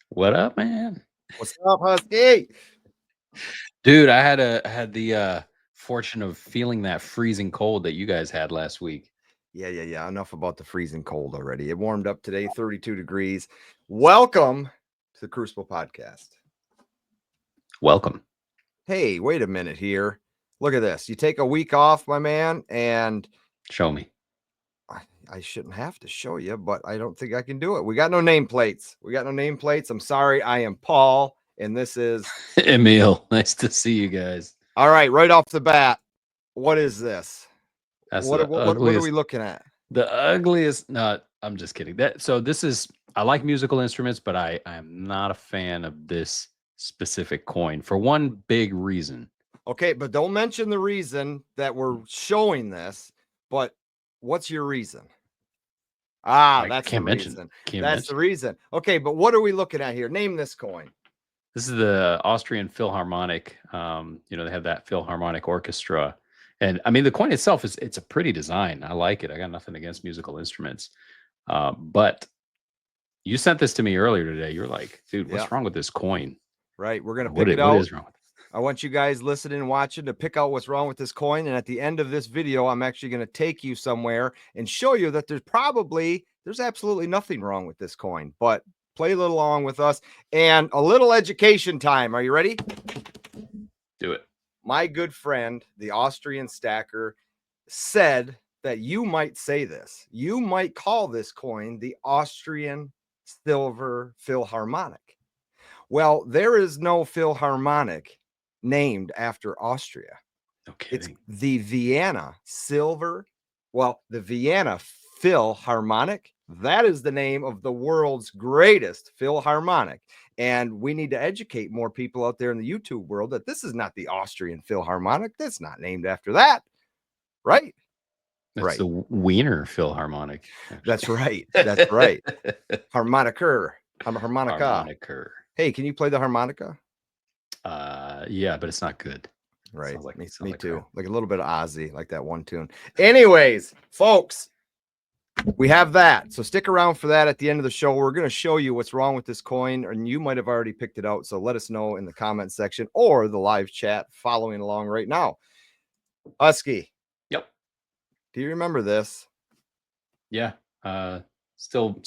What up, man? What's up, Husky? Dude, I had the fortune of feeling that freezing cold that you guys had last week. Yeah. Enough about the freezing cold already. It warmed up today, 32 degrees. Welcome to the Crucible Podcast. Welcome. Hey, wait a minute here. Look at this. You take a week off, my man, and Show me. I shouldn't have to show you, but I don't think I can do it. We got no nameplates. I'm sorry. I am Paul, and this is Emil. Nice to see you guys. all right off the bat. What is this? That's What the are ugliest, we looking at? The ugliest. No, I'm just kidding. I like musical instruments, but I am not a fan of this specific coin for one big reason. Okay, but don't mention the reason that we're showing this. But what's your reason? That's the reason. That's the reason. Okay, but what are we looking at here? Name this coin. This is the Austrian Philharmonic. They have that Philharmonic Orchestra. And I mean, the coin itself it's a pretty design. I like it. I got nothing against musical instruments. But you sent this to me earlier today. You're like, dude, what's wrong with this coin? Right. We're going to pick it out. What is wrong with it? I want you guys listening and watching to pick out what's wrong with this coin. And at the end of this video, I'm actually going to take you somewhere and show you that there's absolutely nothing wrong with this coin. But play a little along with us and a little education time. Are you ready? Do it. My good friend, the Austrian stacker, said that you might say this. You might call this coin the Austrian Silver Philharmonic. Well, there is no Philharmonic named after Austria. Okay. It's the Vienna Philharmonic. That is the name of the world's greatest Philharmonic. And we need to educate more people out there in the YouTube world that this is not the Austrian Philharmonic. That's not named after that. Right? That's the Wiener Philharmonic. That's right. That's right. Harmonica. Hey, can you play the harmonica? Yeah, but it's not good. Right. Me too. Like a little bit of Ozzy, like that one tune. Anyways, folks, we have that. So stick around for that at the end of the show. We're going to show you what's wrong with this coin, and you might have already picked it out. So let us know in the comment section or the live chat following along right now. Husky. Yep. Do you remember this? Yeah. Still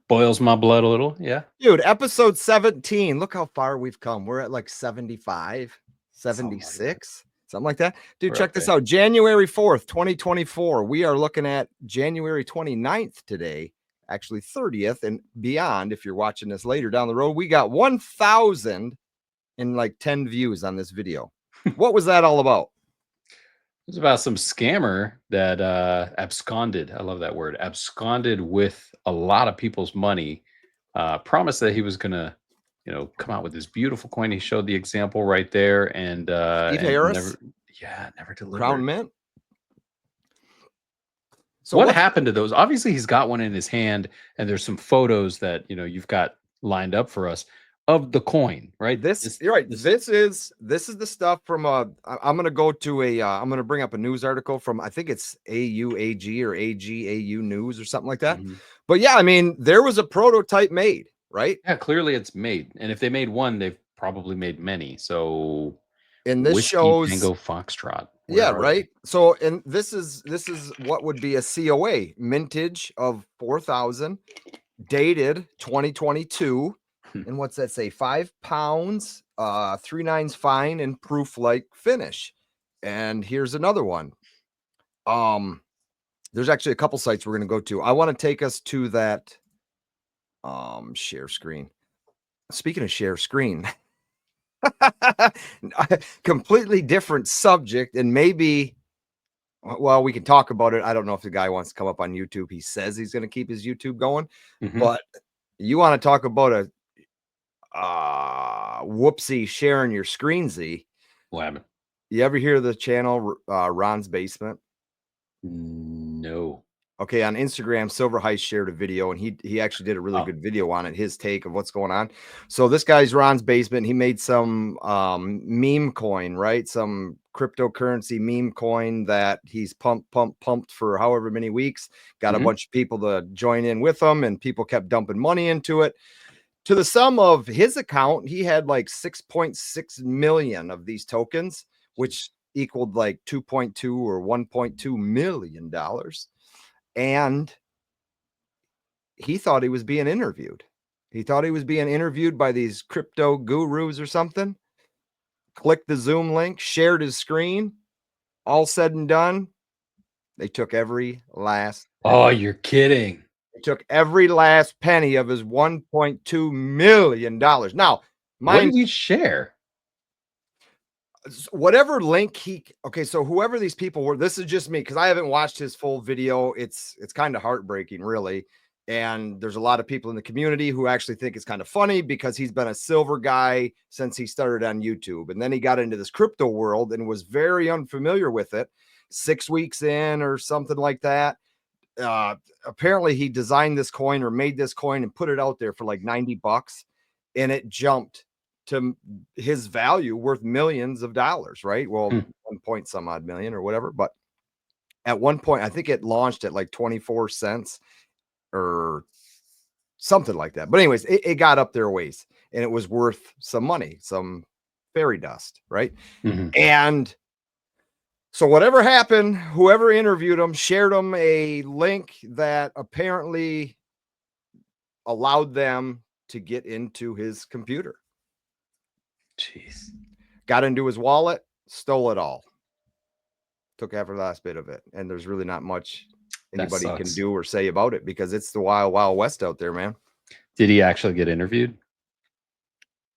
boils my blood a little. Yeah. Dude, episode 17. Look how far we've come. We're at like 75, 76. Something like that. Dude, check this out. January 4th, 2024. We are looking at January 29th today, actually 30th and beyond. If you're watching this later down the road, we got 1,010 views on this video. What was that all about? It was about some scammer that absconded. I love that word. Absconded with a lot of people's money. Promised that he was going to come out with this beautiful coin. He showed the example right there, and Steve Harris, never delivered. Crown Mint. So what happened to those? Obviously, he's got one in his hand, and there's some photos that you've got lined up for us of the coin, right? You're right. This is the stuff from I'm gonna go to I'm gonna bring up a news article from, I think it's AUAG or AGAU News or something like that. Mm-hmm. But yeah, I mean, there was a prototype made. Right? Yeah, clearly it's made. And if they made one, they've probably made many. So and this shows Tango Foxtrot. Yeah, right. So and this is what would be a COA mintage of 4,000, dated 2022. And what's that say? 5 pounds, 3 nines fine, and proof like finish. And here's another one. There's actually a couple sites we're gonna go to. I want to take us to that. Share screen. Speaking of share screen, completely different subject, and maybe, well, we can talk about it. I don't know if the guy wants to come up on YouTube. He says he's going to keep his YouTube going, but you want to talk about a whoopsie sharing your screen, Z. What happened? You ever hear the channel Ron's Basement? No. Okay, on Instagram, Silver Heist shared a video, and he actually did a really good video on it, his take of what's going on. So this guy's Ron's Basement. He made some meme coin, right? Some cryptocurrency meme coin that he's pumped for however many weeks. Got a bunch of people to join in with him, and people kept dumping money into it. To the sum of his account, he had like 6.6 million of these tokens, which equaled like 2.2 or 1.2 million dollars. And he thought he was being interviewed. He thought he was being interviewed by these crypto gurus or something. Clicked the Zoom link, shared his screen. All said and done, they took every last penny. Oh, you're kidding. They took every last penny of his $1.2 million. Now, what did he share? Whatever link so whoever these people were, this is just me because I haven't watched his full video. It's kind of heartbreaking, really. And there's a lot of people in the community who actually think it's kind of funny because he's been a silver guy since he started on YouTube. And then he got into this crypto world and was very unfamiliar with it. 6 weeks in or something like that. Apparently he designed this coin or made this coin and put it out there for like $90, and it jumped to his value worth millions of dollars, right? Well, 1 point some odd million or whatever. But at one point, I think it launched at like 24 cents or something like that. But anyways, it got up there a ways, and it was worth some money, some fairy dust, right? And so whatever happened, whoever interviewed him shared him a link that apparently allowed them to get into his computer. Jeez. Got into his wallet, stole it all. Took every last bit of it. And there's really not much anybody can do or say about it because it's the wild, wild west out there, man. Did he actually get interviewed?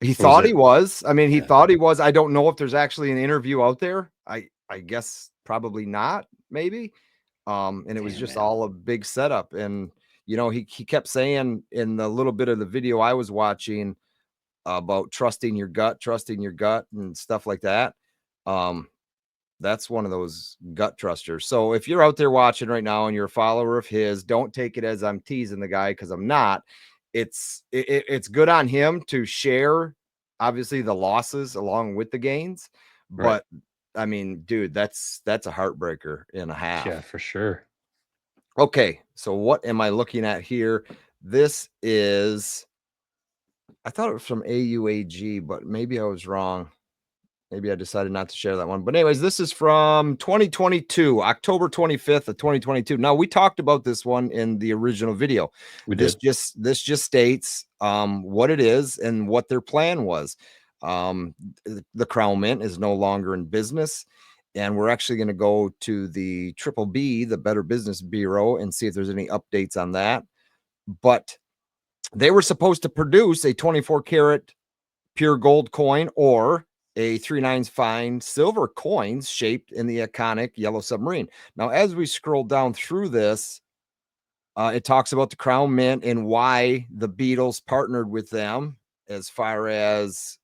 He thought he was. I mean, he thought he was. I don't know if there's actually an interview out there. I guess probably not, maybe. And it was just all a big setup. And, you know, he kept saying in the little bit of the video I was watching about trusting your gut and stuff like that. That's one of those gut trusters. So if you're out there watching right now and you're a follower of his, don't take it as I'm teasing the guy, because I'm not. It's good on him to share, obviously, the losses along with the gains. But I mean, dude, that's a heartbreaker and a half. Yeah, for sure. Okay, so what am I looking at here? This is, I thought it was from AUAG, but maybe I was wrong. Maybe I decided not to share that one. But anyways, this is from 2022, October 25th of 2022. Now, we talked about this one in the original video. This just states what it is and what their plan was. The Crown Mint is no longer in business, and we're actually going to go to the BBB, the Better Business Bureau, and see if there's any updates on that. But they were supposed to produce a 24 karat pure gold coin or a 3/9 fine silver coins shaped in the iconic yellow submarine. Now, as we scroll down through this, it talks about the Crown Mint and why the Beatles partnered with them as far as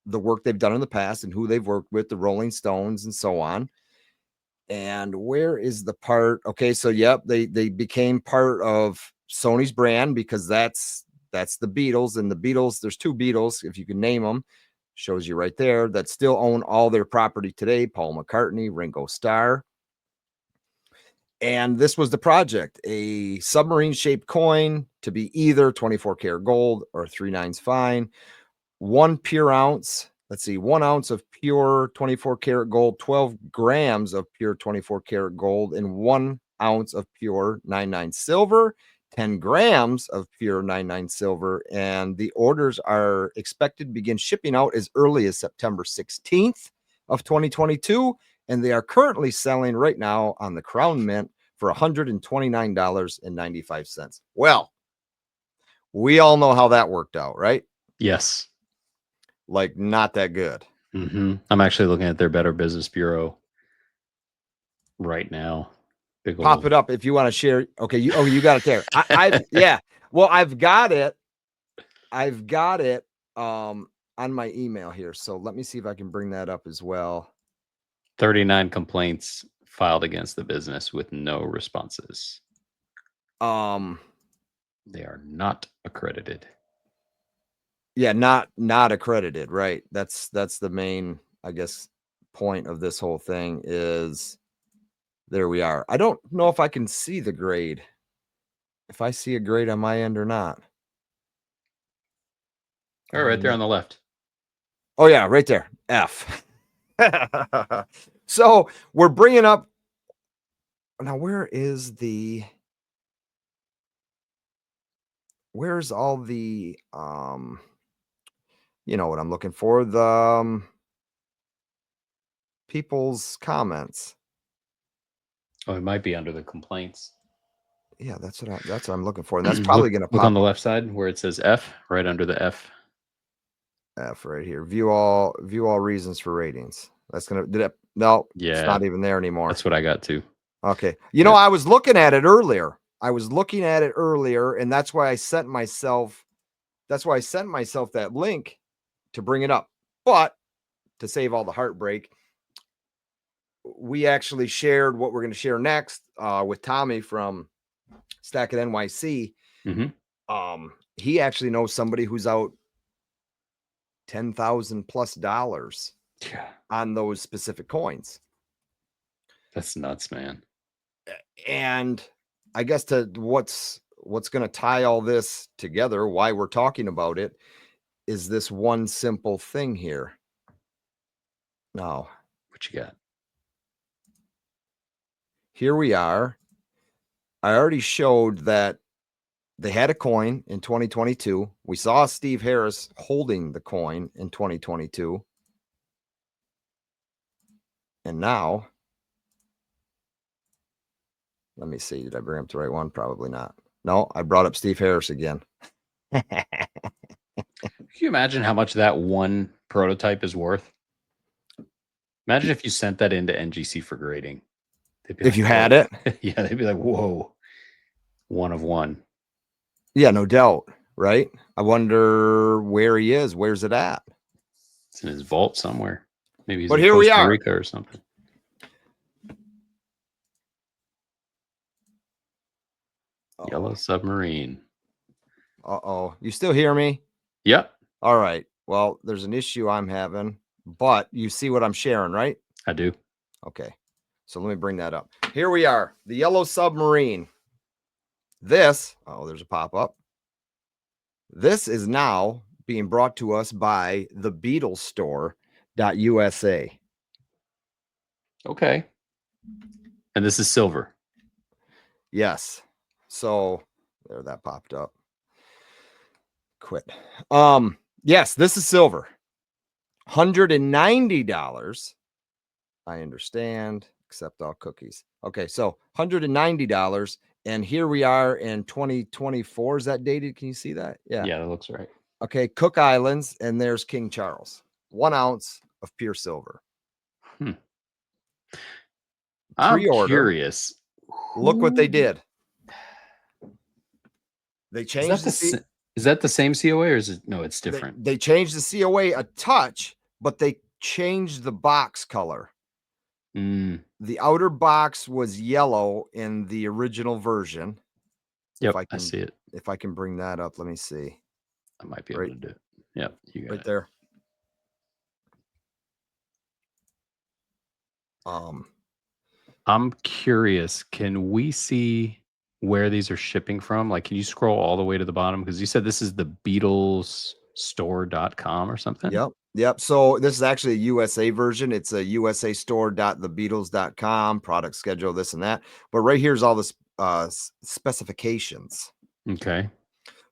the work they've done in the past and who they've worked with, the Rolling Stones and so on. And where is the part? Okay, so yep, they became part of Sony's brand because that's the Beatles. And the Beatles, there's 2 Beatles, if you can name them, shows you right there, that still own all their property today: Paul McCartney, Ringo Starr. And this was the project: a submarine shaped coin to be either 24 karat gold or 3/9 fine, 1 pure ounce. Let's see, 1 ounce of pure 24 karat gold, 12 grams of pure 24 karat gold, and 1 ounce of pure 9/9 silver, 10 grams of pure 9/9 silver. And the orders are expected to begin shipping out as early as September 16th of 2022. And they are currently selling right now on the Crown Mint for $129.95. Well, we all know how that worked out, right? Yes. Like, not that good. I'm actually looking at their Better Business Bureau right now. Pop it up if you want to share. Okay, you got it there. Yeah. Well, I've got it on my email here. So let me see if I can bring that up as well. 39 complaints filed against the business with no responses. They are not accredited. Yeah, not accredited, right? That's the main, I guess, point of this whole thing is, there we are. I don't know if I can see the grade. If I see a grade on my end or not. Oh, right there on the left. Oh, yeah, right there. F. So we're bringing up. Now, where's all the, you know what I'm looking for? The people's comments. Oh, it might be under the complaints. Yeah, that's what I'm looking for. And that's probably going to look on the left side where it says F, right under the F. F right here. View all reasons for ratings. That's going to, no, yeah, it's not even there anymore. That's what I got too. Okay. You know, I was looking at it earlier. And that's why I sent myself that link to bring it up. But to save all the heartbreak, we actually shared what we're going to share next with Tommy from Stack It NYC. Mm-hmm. He actually knows somebody who's out $10,000+ on those specific coins. That's nuts, man. And I guess to what's going to tie all this together, why we're talking about it, is this one simple thing here. Now, what you got? Here we are. I already showed that they had a coin in 2022. We saw Steve Harris holding the coin in 2022. And now, let me see. Did I bring up the right one? Probably not. No, I brought up Steve Harris again. Can you imagine how much that one prototype is worth? Imagine if you sent that into NGC for grading. If you had it? Yeah, they'd be like, whoa, one of one. Yeah, no doubt. Right? I wonder where he is. Where's it at? It's in his vault somewhere. Maybe he's in here Costa Rica or something. Yellow Submarine. Uh-oh. You still hear me? Yep. All right. Well, there's an issue I'm having, but you see what I'm sharing, right? I do. Okay. So let me bring that up. Here we are. The Yellow Submarine. This, there's a pop-up. This is now being brought to us by the Beatles store.usa. Okay. And this is silver. Yes. So there, that popped up. Quit. Yes, this is silver. $190. I understand. Accept all cookies. Okay, so $190. And here we are in 2024. Is that dated? Can you see that? Yeah. Yeah, that looks right. Okay, Cook Islands, and there's King Charles. 1 ounce of pure silver. I'm curious. Look what they did. They changed Is that the same COA or is it? No, it's different. They changed the COA a touch, but they changed the box color. The outer box was yellow in the original version. Yep, I see it. If I can bring that up, let me see. I might be able to do it. Yep, you got right there. I'm curious, can we see where these are shipping from? Like, can you scroll all the way to the bottom? Because you said this is the BeatlesStore.com or something. Yep. So this is actually a USA version. It's a USA store.thebeatles.com, product schedule, this and that. But right here's all the specifications. Okay.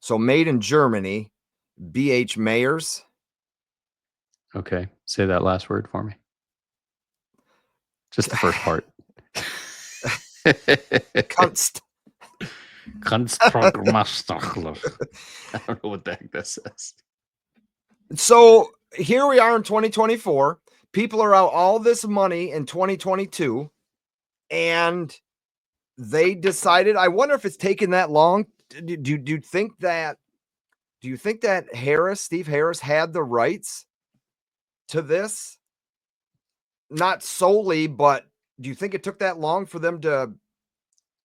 So made in Germany, BH Mayers. Okay. Say that last word for me. Just the first part. Kunst. Kunstmaster. I don't know what the heck that says. So here we are in 2024. People are out all this money in 2022, and they decided. I wonder if it's taken that long. Do you think that Steve Harris had the rights to this? Not solely, but do you think it took that long for them to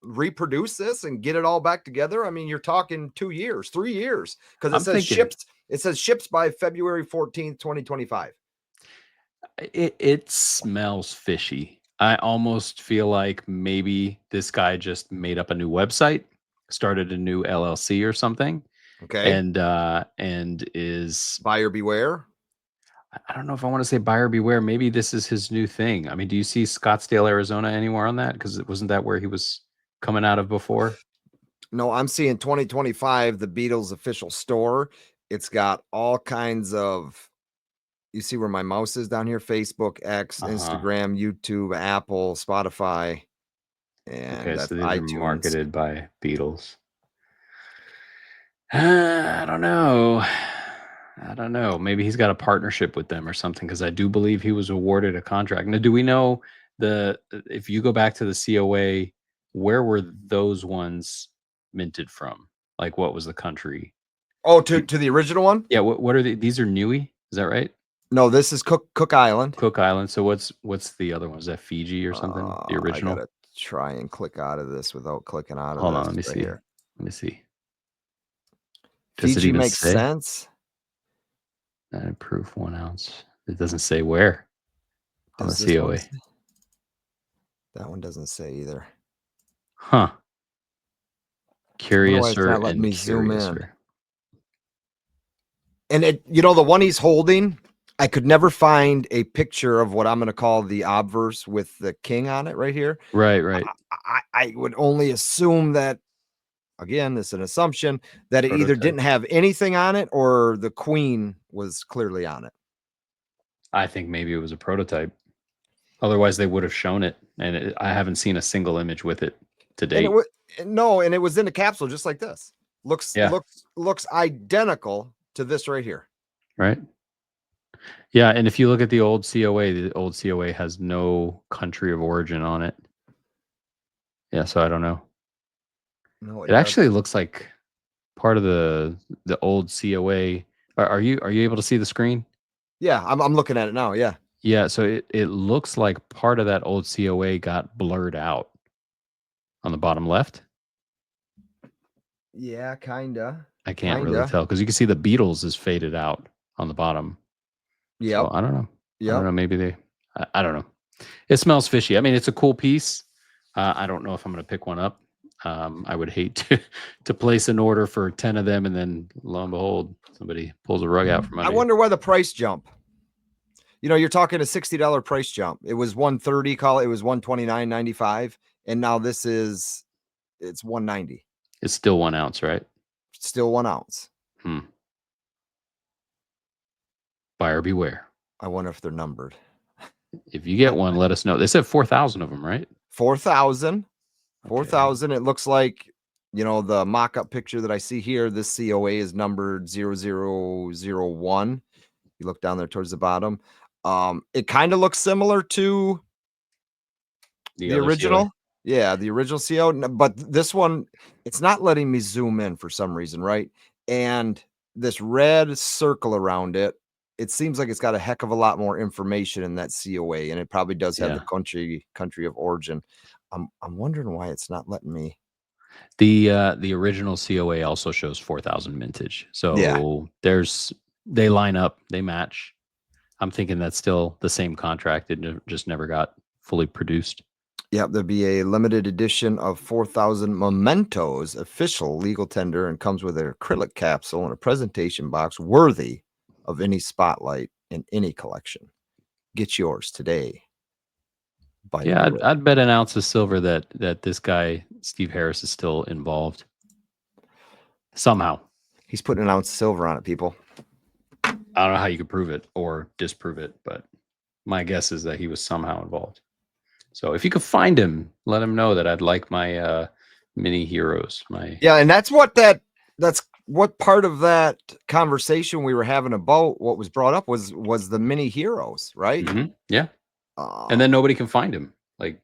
reproduce this and get it all back together? I mean, you're talking 2 years, 3 years, because it says ships by February 14th, 2025. It smells fishy. I almost feel like maybe this guy just made up a new website, started a new LLC or something, Okay. and is Buyer beware. I don't know if I want to say buyer beware. Maybe this is his new thing. I mean, do you see Scottsdale, Arizona anywhere on that? Because it wasn't that where he was coming out of before? No, I'm seeing 2025, the Beatles official store. It's got all kinds of, you see where my mouse is down here? Facebook, X, Instagram, YouTube, Apple, Spotify, and Okay, that's so these are iTunes. marketed by Beatles. I don't know. I don't know. Maybe he's got a partnership with them or something because I do believe he was awarded a contract. Now, do we know if you go back to the COA, where were those ones minted from? Like, what was the country? Oh, to the original one? Yeah. What are these? Are Niue? Is that right? No, this is Cook Island. Cook Island. So what's the other one? Is that Fiji or something? The I original. gotta try and click out of this without clicking out of Hold this. on. Let me see. Here. Let me see. Does it Fiji even makes say? sense. Proof 1 ounce. It doesn't say where on the Does this one COA. say? That one doesn't say either. Huh. I wonder why it's Curiouser not letting and me zoom in. curiouser. And the one he's holding, I could never find a picture of what I'm going to call the obverse with the king on it right here. Right, right. I would only assume that, again, this is an assumption, that it either Prototype. didn't have anything on it or the queen was clearly on it. I think maybe it was a prototype. Otherwise, they would have shown it. And I haven't seen a single image with it to date. And it was in a capsule just like this. Looks identical to this right here. Right. Yeah, and if you look at the old COA has no country of origin on it. Yeah, so I don't know. No, It actually looks like part of the old COA. Are you able to see the screen? Yeah, I'm looking at it now. Yeah. Yeah, so it looks like part of that old COA got blurred out on the bottom left. Yeah, kinda. I can't really tell because you can see the Beatles is faded out on the bottom. Yeah. So I don't know. Yeah. I don't know. Maybe I don't know. It smells fishy. I mean, it's a cool piece. I don't know if I'm going to pick one up. I would hate to place an order for 10 of them and then lo and behold, somebody pulls a rug out from under I wonder why the price jump. You're talking a $60 price jump. It was 130, call it was 129.95, and now it's 190. It's still 1 ounce, right? Still 1 ounce. Buyer beware. I wonder if they're numbered. If you get one, let us know. They said 4,000 of them, right? 4,000. 4,000. It looks like, the mock-up picture that I see here, this COA is numbered 0001. You look down there towards the bottom. It kind of looks similar to the original. COA? Yeah, the original CO, but this one, it's not letting me zoom in for some reason, right? And this red circle around it, it seems like it's got a heck of a lot more information in that COA, and it probably does have the country of origin. I'm wondering why it's not letting me. The original COA also shows 4,000 mintage. So they line up, they match. I'm thinking that's still the same contract. It just never got fully produced. Yeah, there'll be a limited edition of 4,000 mementos, official legal tender, and comes with an acrylic capsule and a presentation box worthy of any spotlight in any collection. Get yours today. Yeah, I'd bet an ounce of silver that this guy, Steve Harris, is still involved. Somehow. He's putting an ounce of silver on it, people. I don't know how you could prove it or disprove it, but my guess is that he was somehow involved. So if you could find him, let him know that I'd like my mini heroes. And that's what part of that conversation we were having about what was brought up was the mini heroes, right? Mm-hmm. Yeah. And then nobody can find him. Like,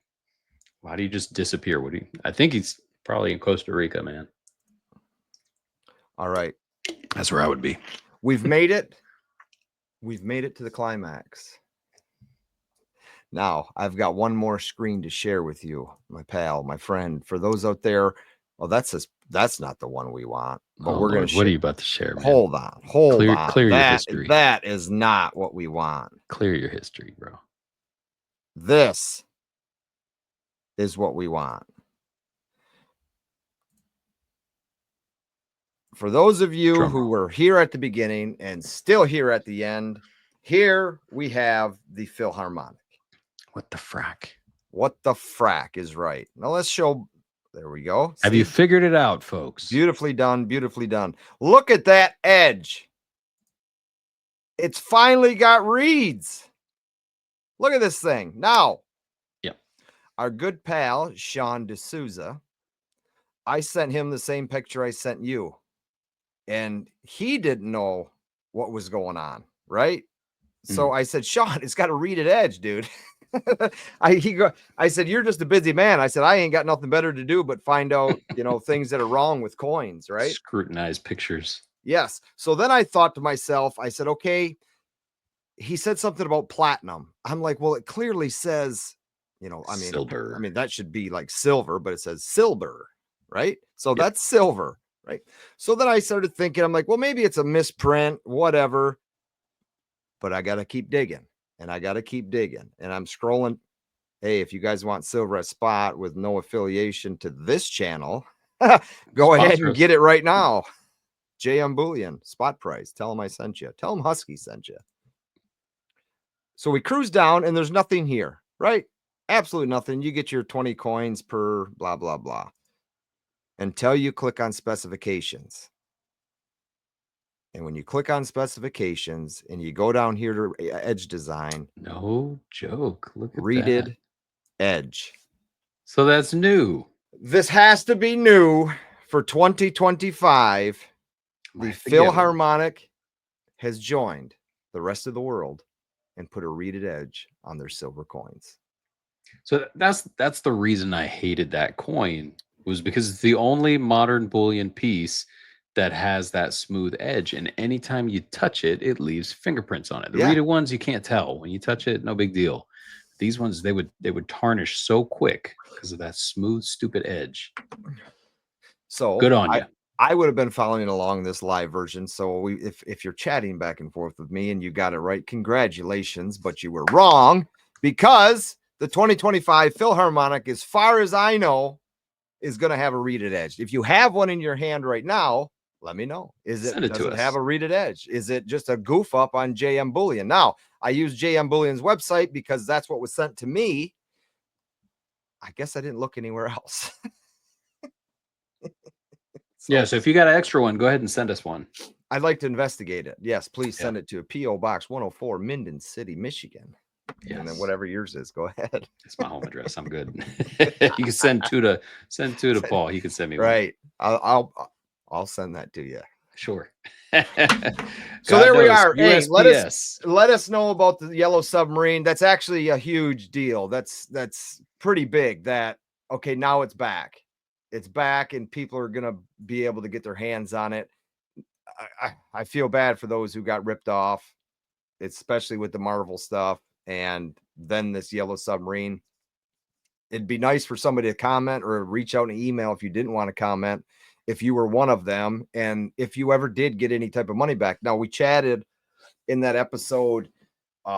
why do you just disappear? I think he's probably in Costa Rica, man. All right. That's where I would be. We've made it. We've made it to the climax. Now, I've got one more screen to share with you, my pal, my friend. For those out there, Oh, that's not the one we want. But Oh, we're going Lord, to. What are you about to share, man? Hold on. Clear your history. That is not what we want. Clear your history, bro. This is what we want. For those of you who were here at the beginning and still here at the end, here we have the Philharmonic. What the frack? What the frack is right. Now let's show. There we go. Have you figured it out, folks? Beautifully done. Beautifully done. Look at that edge. It's finally got reeds. Look at this thing. Now, our good pal, Sean D'Souza, I sent him the same picture I sent you. And he didn't know what was going on, right? So I said, Sean, it's got a reeded edge, dude. I said, you're just a busy man. I said, I ain't got nothing better to do but find out, things that are wrong with coins, right? Scrutinize pictures. Yes. So then I thought to myself, I said, okay, he said something about platinum. I'm like, well, it clearly says, silver. I mean, that should be like silver, but it says silver, right? So that's silver, right? So then I started thinking, I'm like, well, maybe it's a misprint, whatever. But I got to keep digging and I got to keep digging. And I'm scrolling. Hey, if you guys want silver at spot with no affiliation to this channel, go ahead and get it right now. JM Bullion, spot price. Tell them I sent you. Tell them Husky sent you. So we cruise down and there's nothing here, right? Absolutely nothing. You get your 20 coins per blah, blah, blah. Until you click on specifications. And when you click on specifications and you go down here to edge design. No joke. Look at reeded that. Edge. So that's new. This has to be new for 2025. The Philharmonic has joined the rest of the world and put a reeded edge on their silver coins. So that's the reason I hated that coin, was because it's the only modern bullion piece that has that smooth edge, and anytime you touch it, it leaves fingerprints on it. The reeded ones, you can't tell. When you touch it, no big deal. These ones, they would tarnish so quick because of that smooth, stupid edge. So good on you. I would have been following along this live version. So if you're chatting back and forth with me and you got it right, congratulations, but you were wrong, because the 2025 Philharmonic, as far as I know, is going to have a reeded edge. If you have one in your hand right now, let me know. Does it have a reeded edge? Is it just a goof up on JM Bullion? Now, I use JM Bullion's website because that's what was sent to me. I guess I didn't look anywhere else. So if you got an extra one, go ahead and send us one. I'd like to investigate it. Yes, please send it to a P.O. Box 104, Minden City, Michigan. Yes. And then whatever yours is, go ahead. It's my home address. I'm good. You can send two to Paul. He can send me right. One. I'll send that to you. Sure. So there we are. Hey, let us know about the yellow submarine. That's actually a huge deal. That's pretty big. Okay, now it's back. It's back, and people are gonna be able to get their hands on it. I feel bad for those who got ripped off, especially with the Marvel stuff, and then this yellow submarine. It'd be nice for somebody to comment or reach out an email if you didn't want to comment, if you were one of them, and if you ever did get any type of money back. Now, we chatted in that episode.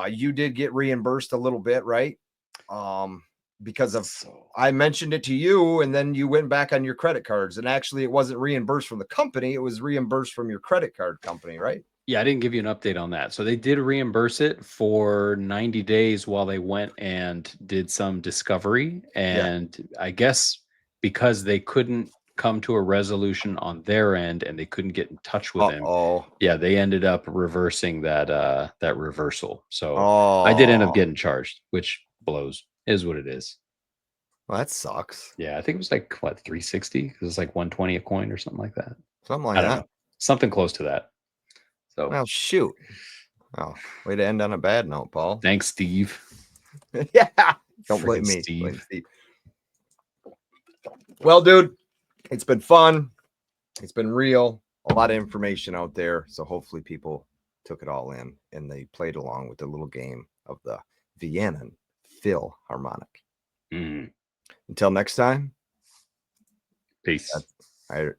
You did get reimbursed a little bit, right? Because of I mentioned it to you, and then you went back on your credit cards, and actually it wasn't reimbursed from the company, it was reimbursed from your credit card company, right? Yeah, I didn't give you an update on that. So they did reimburse it for 90 days while they went and did some discovery. And I guess because they couldn't come to a resolution on their end and they couldn't get in touch with him. Yeah, they ended up reversing that reversal. So I did end up getting charged, which blows. Is what it is. Well, that sucks. Yeah, I think it was like what, 360? Because it's like 120 a coin or something like that. Something like that. Know. Something close to that. So well, shoot. Oh, way to end on a bad note, Paul. Thanks, Steve. Yeah. Don't blame me. Blame Steve. Well, dude, it's been fun. It's been real. A lot of information out there. So hopefully people took it all in and they played along with the little game of the Vienna Philharmonic. Until next time, Peace. All right.